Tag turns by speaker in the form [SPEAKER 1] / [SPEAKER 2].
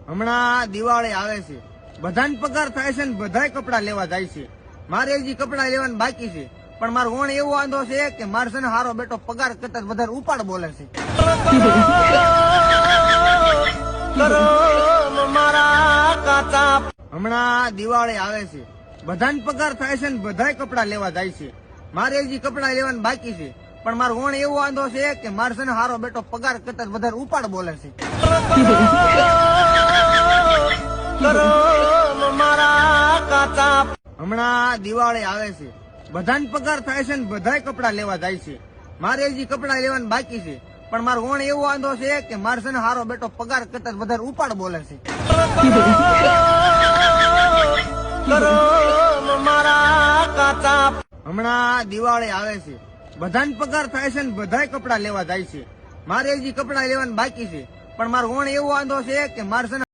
[SPEAKER 1] હમણાં દિવાળી આવે છે, બધાને પગાર થાય છે ને બધાય કપડા લેવા જાય છે. મારે હજી કપડા લેવાનું બાકી છે, પણ મારો ઓણ એવો વાંધો છે કે મારે છે ને હારો બેટો પગાર કરતા વધારે ઉપાડ બોલે છે. હમણાં દિવાળી આવે છે, બધાને પગાર થાય છે ને બધાય કપડા લેવા જાય છે. મારે હજી કપડા લેવાનું બાકી છે, પણ મારો ઓણ એવો વાંધો છે કે મારે છે ને હારો બેટો પગાર કરતા વધારે ઉપાડ બોલે છે. હમણાં દિવાળી આવે છે, બધાને પગાર થાય છે ને બધાય કપડા લેવા જાય છે. મારે હજી કપડા લેવાનું બાકી છે, પણ મારો ઓણ એવો વાંધો છે કે મારે છે ને હારો બેટો પગાર કરતા વધારે ઉપાડ બોલે છે. હમણાં દિવાળી આવે છે, બધાને પગાર થાય છે ને બધાય કપડા લેવા જાય છે. મારે હજી કપડા લેવાનું બાકી છે, પણ મારો ઓણ એવો વાંધો છે કે મારે છે ને